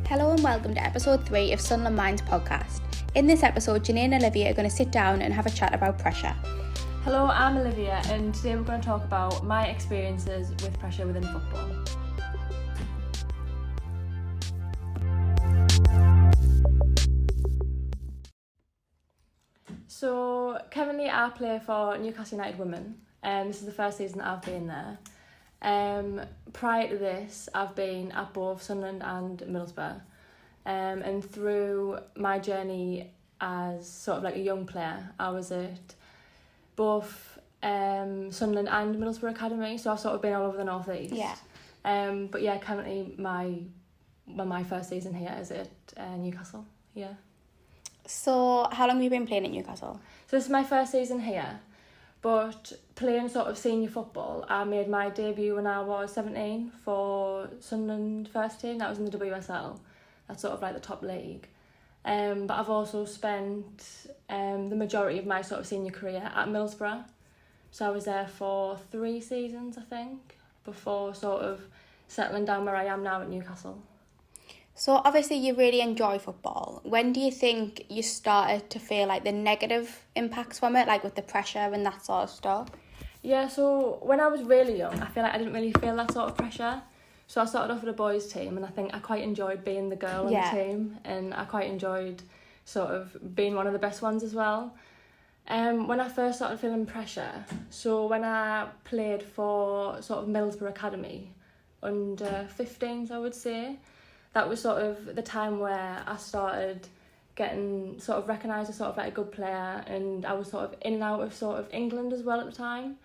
Hello and welcome to episode 3 of Sunland Minds podcast. In this episode, Janine and Olivia are going to sit down and have a chat about pressure. Hello, I'm Olivia and today we're going to talk about my experiences with pressure within football. So currently I play for Newcastle United Women. This is the first season that I've been there. Prior to this, I've been at both Sunderland and Middlesbrough. And through my journey as sort of like a young player, I was at both Sunderland and Middlesbrough Academy, so I've sort of been all over the North East. Yeah. But yeah, currently my first season here is at Newcastle. Yeah. So how long have you been playing at Newcastle? So this is my first season here, but playing sort of senior football, I made my debut when I was 17 for Sunderland first team. That was in the WSL. That's sort of like the top league. But I've also spent the majority of my sort of senior career at Middlesbrough. So I was there for 3 seasons, I think, before sort of settling down where I am now at Newcastle. So obviously you really enjoy football. When do you think you started to feel like the negative impacts from it, like with the pressure and that sort of stuff? Yeah, so when I was really young, I feel like I didn't really feel that sort of pressure. So I started off with a boys' team and I think I quite enjoyed being the girl on the team, and I quite enjoyed sort of being one of the best ones as well. When I first started feeling pressure, so when I played for sort of Middlesbrough Academy, under 15s I would say, that was sort of the time where I started getting sort of recognised as sort of like a good player, and I was sort of in and out of sort of England as well at the time.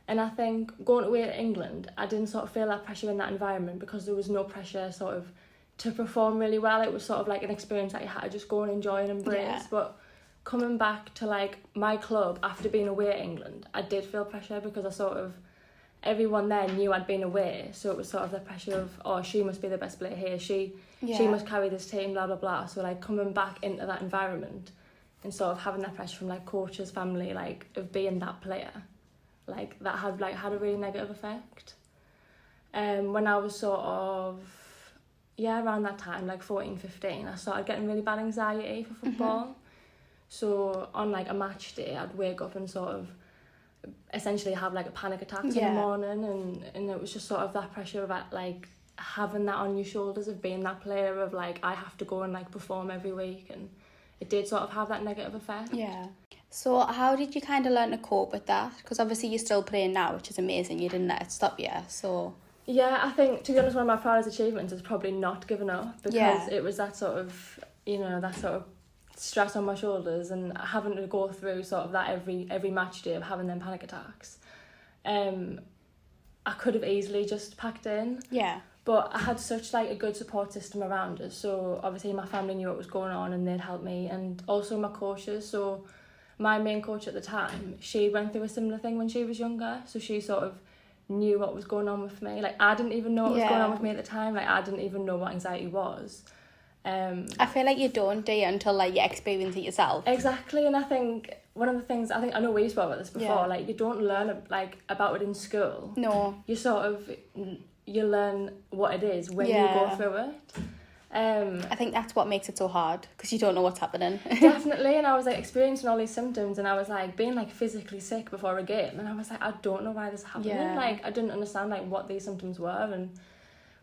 And I think going away to England, I didn't sort of feel that pressure in that environment because there was no pressure sort of to perform really well. It was sort of like an experience that you had to just go and enjoy and embrace. Yeah. But coming back to like my club after being away at England, I did feel pressure because I sort of, everyone there knew I'd been away, so it was sort of the pressure of, oh, she must be the best player here, she must carry this team, blah blah blah. So like coming back into that environment and sort of having that pressure from like coaches, family, like of being that player, like that had a really negative effect. When I was sort of around that time, like 14, 15, I started getting really bad anxiety for football. Mm-hmm. So on like a match day, I'd wake up and sort of essentially have like a panic attack in the morning, and it was just sort of that pressure of like having that on your shoulders of being that player of like I have to go and like perform every week, and it did sort of have that negative effect. Yeah. So how did you kind of learn to cope with that? Because obviously you're still playing now, which is amazing. You didn't let it stop you. So yeah, I think to be honest, one of my proudest achievements is probably not giving up, because it was that sort of, that sort of stress on my shoulders and having to go through sort of that every match day of having them panic attacks. I could have easily just packed in. Yeah. But I had such like a good support system around us. So obviously my family knew what was going on and they'd help me, and also my coaches. So my main coach at the time, she went through a similar thing when she was younger. So she sort of knew what was going on with me. Like I didn't even know what was going on with me at the time. Like I didn't even know what anxiety was. I feel like you don't, do you, until like you experience it yourself. Exactly, and I think one of the things, I know we've spoken about this before, like you don't learn like about it in school. No. You sort of, you learn what it is when you go through it. I think that's what makes it so hard, because you don't know what's happening. Definitely, and I was like experiencing all these symptoms, and I was like being like physically sick before a game, and I was like, I don't know why this is happening. Like I didn't understand like what these symptoms were,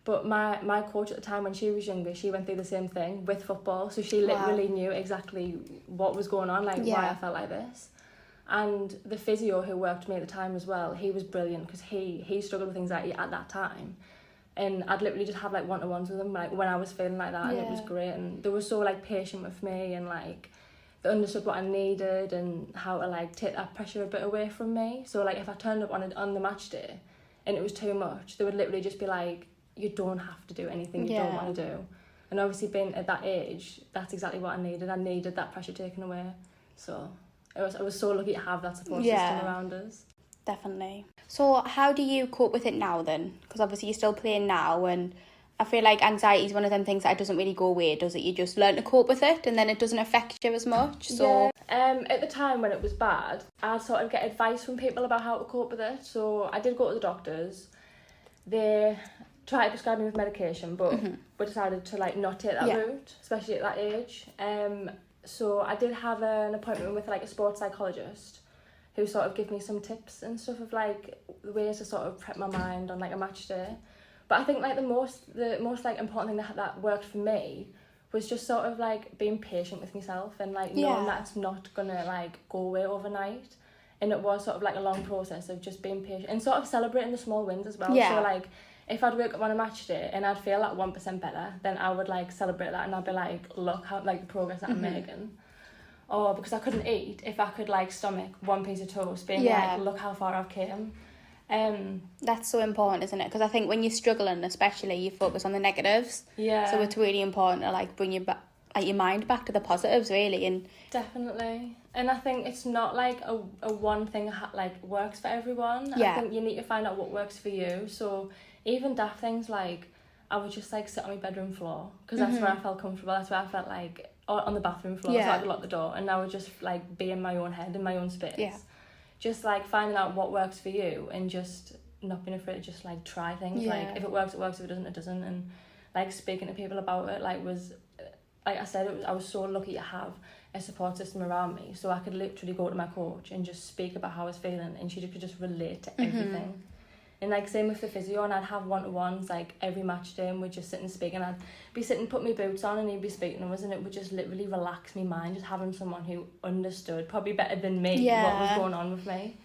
but my coach at the time when she was younger, she went through the same thing with football, so she literally knew exactly what was going on, like why I felt like this. And the physio who worked with me at the time as well, he was brilliant, because he struggled with anxiety at that time. And I'd literally just have like one-to-ones with him like when I was feeling like that, and it was great. And they were so like patient with me, and like they understood what I needed and how to like take that pressure a bit away from me. So like if I turned up on the match day and it was too much, they would literally just be like, you don't have to do anything you don't want to do. And obviously being at that age, that's exactly what I needed. I needed that pressure taken away. So I was so lucky to have that support system around us. Definitely. So how do you cope with it now then? Because obviously you're still playing now, and I feel like anxiety is one of them things that doesn't really go away, does it? You just learn to cope with it, and then it doesn't affect you as much. So at the time when it was bad, I'd sort of get advice from people about how to cope with it. So I did go to the doctors. They try to prescribe me with medication, but we decided to like not take that route, especially at that age. So I did have an appointment with like a sports psychologist who sort of gave me some tips and stuff of like the ways to sort of prep my mind on like a match day. But I think like the most like important thing that worked for me was just sort of like being patient with myself and like knowing that it's not gonna like go away overnight. And it was sort of like a long process of just being patient and sort of celebrating the small wins as well. So like if I'd wake up on a match day and I'd feel like 1% better, then I would like celebrate that and I'd be like, look how like the progress that I'm making. Or because I couldn't eat, if I could like stomach one piece of toast, being like, look how far I've came. That's so important, isn't it? Because I think when you're struggling, especially, you focus on the negatives. Yeah. So it's really important to like bring your mind back to the positives, really. And definitely. And I think it's not like a one thing like works for everyone. Yeah. I think you need to find out what works for you. So even daft things like I would just like sit on my bedroom floor because that's where I felt comfortable. That's where I felt like on the bathroom floor. So I could lock the door and I would just like be in my own head, in my own space. Yeah. Just like finding out what works for you and just not being afraid to just like try things. Like if it works, it works. If it doesn't, it doesn't. And like speaking to people about it, like was like I said, I was so lucky to have a support system around me, so I could literally go to my coach and just speak about how I was feeling, and she could just relate to everything. And like same with the physio, and I'd have one-to-ones like every match day, and we'd just sit and speak, and I'd be sitting, put my boots on, and he'd be speaking to us, and it would just literally relax my mind, just having someone who understood probably better than me what was going on with me.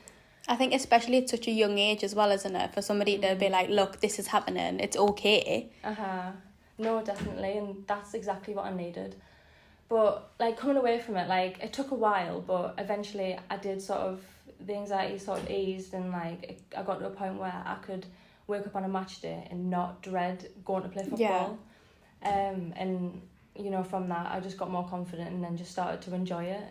I think especially at such a young age as well, isn't it, for somebody to be like, look, this is happening, it's okay. No, definitely, and that's exactly what I needed. But like coming away from it, like it took a while, but eventually I did sort of, the anxiety sort of eased, and like I got to a point where I could wake up on a match day and not dread going to play football. And you know, from that I just got more confident and then just started to enjoy it.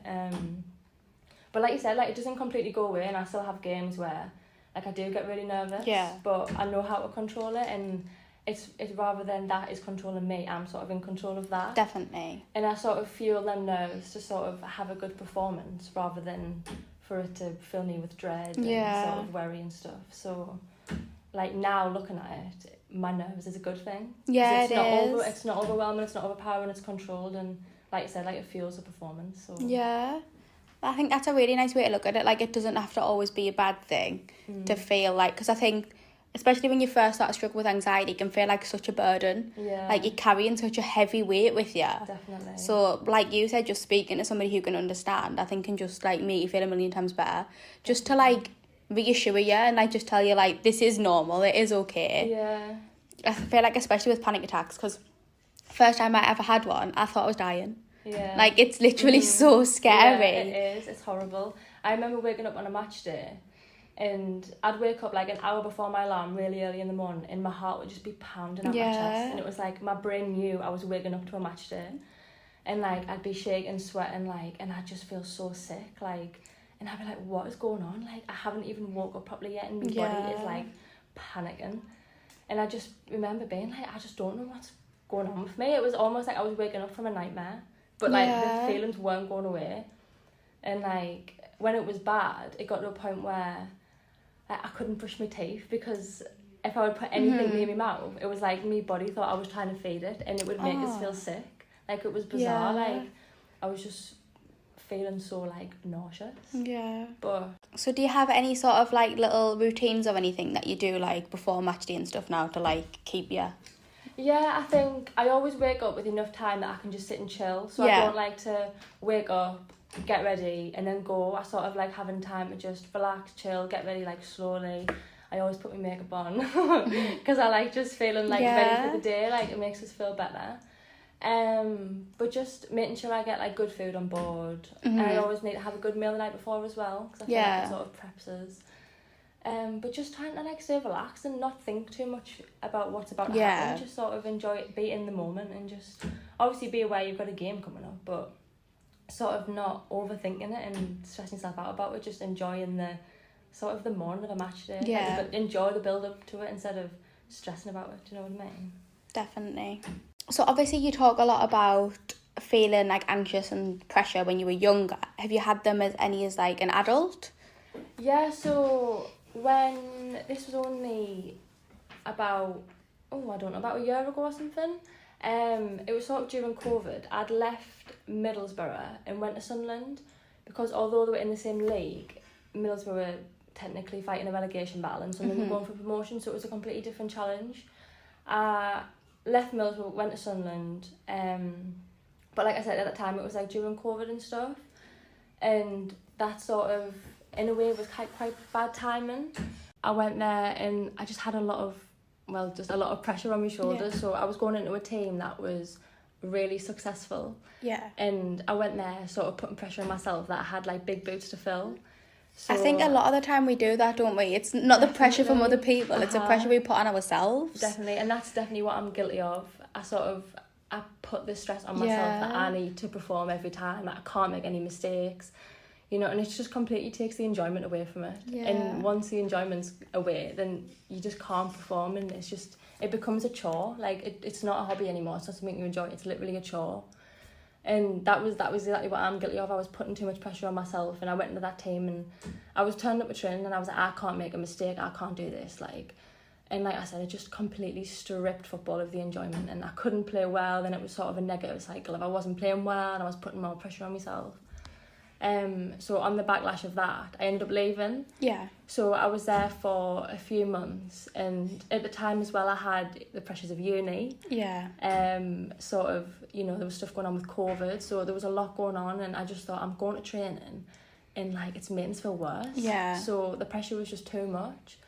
But like you said, like it doesn't completely go away, and I still have games where like I do get really nervous. But I know how to control it, and it's rather than that is controlling me, I'm sort of in control of that. Definitely. And I sort of fuel them nerves to sort of have a good performance rather than for it to fill me with dread and sort of worry and stuff. So like now looking at it, my nerves is a good thing. Yeah, it's not overwhelming, it's not overpowering, it's controlled, and like I said, like it fuels the performance. So yeah, I think that's a really nice way to look at it. Like it doesn't have to always be a bad thing to feel like, because I think especially when you first start to struggle with anxiety, it can feel like such a burden. Like you're carrying such a heavy weight with you. Definitely. So like you said, just speaking to somebody who can understand, I think can just like make you feel a million times better. Just to like reassure you and like just tell you like this is normal, it is okay. Yeah. I feel like especially with panic attacks, because first time I ever had one, I thought I was dying. Yeah. Like it's literally so scary. Yeah, it is. It's horrible. I remember waking up on a match day, and I'd wake up like an hour before my alarm really early in the morning, and my heart would just be pounding out my chest, and it was like my brain knew I was waking up to a match day, and like I'd be shaking, sweating, like, and I'd just feel so sick, like, and I'd be like, what is going on? Like I haven't even woke up properly yet, and my body is like panicking. And I just remember being like, I just don't know what's going on with me. It was almost like I was waking up from a nightmare, but like the feelings weren't going away. And like when it was bad, it got to a point where I couldn't brush my teeth, because if I would put anything near my mouth, it was like my body thought I was trying to feed it, and it would make us feel sick. Like it was bizarre. Like I was just feeling so like nauseous. But so do you have any sort of like little routines or anything that you do like before match day and stuff now to like keep you? Yeah, I think I always wake up with enough time that I can just sit and chill. So I don't like to wake up, get ready and then go. I sort of like having time to just relax, chill, get ready like slowly. I always put my makeup on because I like just feeling like ready for the day. Like it makes us feel better. But just making sure I get like good food on board, and I always need to have a good meal the night before as well, because I feel like it sort of preps us. But just trying to like stay relaxed and not think too much about what's about to happen. Just sort of enjoy it, be in the moment, and just obviously be aware you've got a game coming up, but sort of not overthinking it and stressing yourself out about it. Just enjoying the sort of the morning of a match day. Like, enjoy the build up to it instead of stressing about it. Do you know what I mean? Definitely. So obviously you talk a lot about feeling like anxious and pressure when you were younger. Have you had them as like an adult? Yeah, so when this was only about I don't know, about a year ago or something. It was sort of during COVID. I'd left Middlesbrough and went to Sunderland because although they were in the same league, Middlesbrough were technically fighting a relegation battle and Sunderland were going for promotion, so it was a completely different challenge. I left Middlesbrough, went to Sunderland, but like I said, at that time it was like during COVID and stuff, and that sort of, in a way, was quite bad timing. I went there and I just had a lot of pressure on my shoulders. So I was going into a team that was really successful. Yeah. And I went there sort of putting pressure on myself that I had like big boots to fill. So I think a lot of the time we do that, don't we? It's not the pressure from other people, it's the pressure we put on ourselves. Definitely, and that's definitely what I'm guilty of. I put this stress on myself that I need to perform every time, that I can't make any mistakes. You know, and it just completely takes the enjoyment away from it. Yeah. And once the enjoyment's away, then you just can't perform, and it becomes a chore. Like, it's not a hobby anymore, it's not something you enjoy, it's literally a chore. And that was exactly what I'm guilty of. I was putting too much pressure on myself, and I went into that team and I was turning up to training and I was like, I can't make a mistake, I can't do this. And like I said, it just completely stripped football of the enjoyment, and I couldn't play well. Then it was sort of a negative cycle of I wasn't playing well and I was putting more pressure on myself. So on the backlash of that, I ended up leaving. Yeah. So I was there for a few months, and at the time as well, I had the pressures of uni. Yeah. Sort of, you know, there was stuff going on with COVID, so there was a lot going on, and I just thought, I'm going to training, and like it's making us feel worse. Yeah. So the pressure was just too much.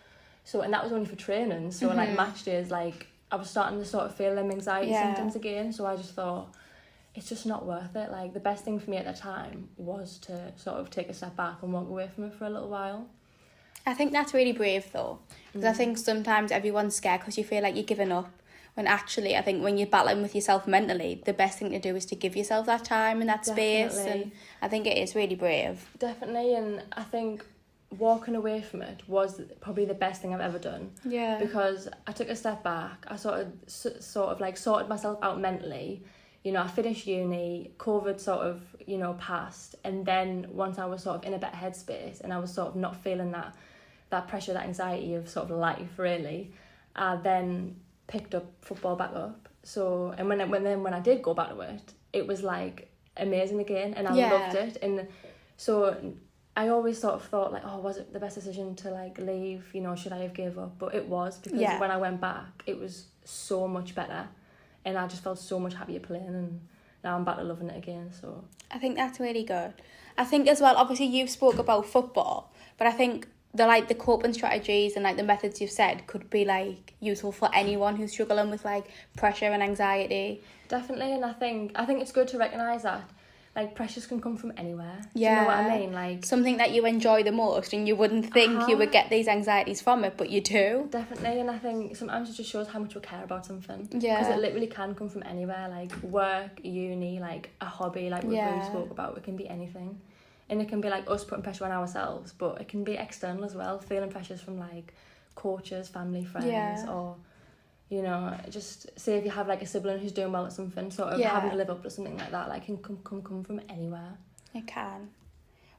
So, and that was only for training. So like match days, like I was starting to sort of feel them anxiety symptoms again. So I just thought, it's just not worth it. Like, the best thing for me at the time was to sort of take a step back and walk away from it for a little while. I think that's really brave, though. Because I think sometimes everyone's scared because you feel like you're giving up. When actually, I think when you're battling with yourself mentally, the best thing to do is to give yourself that time and that space. And I think it is really brave. Definitely. And I think walking away from it was probably the best thing I've ever done. Yeah. Because I took a step back. I sort of like sorted myself out mentally. You know, I finished uni, COVID sort of, you know, passed. And then once I was sort of in a better headspace and I was sort of not feeling that pressure, that anxiety of sort of life, really, I then picked up football back up. So, and when I did go back to it, it was like amazing again, and I loved it. And so I always sort of thought like, oh, was it the best decision to like leave? You know, should I have gave up? But it was, because when I went back, it was so much better. And I just felt so much happier playing, and now I'm back to loving it again. So I think that's really good. I think as well, obviously you've spoke about football, but I think the coping strategies and like the methods you've said could be like useful for anyone who's struggling with like pressure and anxiety. Definitely, and I think it's good to recognise that like pressures can come from anywhere. Yeah. Do you know what I mean? Like something that you enjoy the most, and you wouldn't think you would get these anxieties from it, but you do. Definitely, and I think sometimes it just shows how much we care about something. Yeah. Because it literally can come from anywhere, like work, uni, like a hobby, like we really spoke about. It can be anything. And it can be like us putting pressure on ourselves, but it can be external as well, feeling pressures from like coaches, family, friends, or, you know, just say if you have like a sibling who's doing well at something, sort of having to live up to something like that, like can come from anywhere. It can.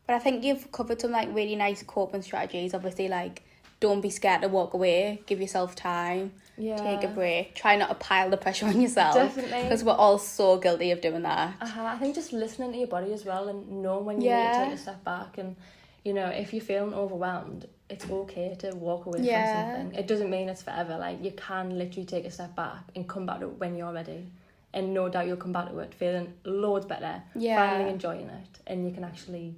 But I think you've covered some like really nice coping strategies. Obviously, like don't be scared to walk away, give yourself time, take a break, try not to pile the pressure on yourself. Definitely. Because we're all so guilty of doing that. I think just listening to your body as well, and knowing when you need to take a step back, and you know, if you're feeling overwhelmed, it's okay to walk away from something. It doesn't mean it's forever. Like, you can literally take a step back and come back to it when you're ready, and no doubt you'll come back to it feeling loads better, finally enjoying it, and you can actually,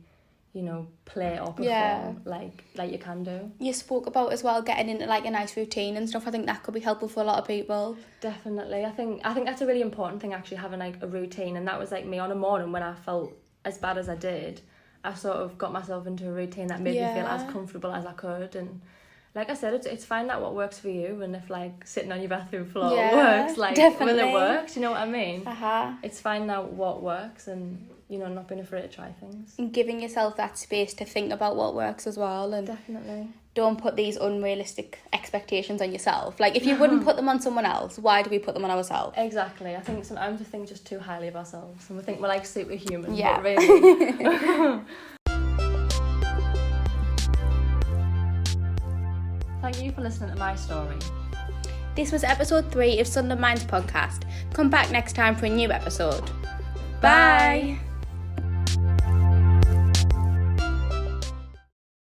you know, play or perform like you can do. You spoke about as well getting into like a nice routine and stuff. I think that could be helpful for a lot of people. Definitely. I think that's a really important thing, actually, having like a routine. And that was like me on a morning when I felt as bad as I did. I sort of got myself into a routine that made me feel as comfortable as I could. And like I said, it's fine that what works for you, and if like sitting on your bathroom floor works, like will it work? Do you know what I mean? It's fine now what works, and you know, not being afraid to try things. And giving yourself that space to think about what works as well. And definitely. Don't put these unrealistic expectations on yourself. Like, if you wouldn't put them on someone else, why do we put them on ourselves? Exactly. I think sometimes we think just too highly of ourselves, and we think we're like superhuman. Yeah. But really. Thank you for listening to my story. This was episode 3 of Sunderland Minds podcast. Come back next time for a new episode. Bye.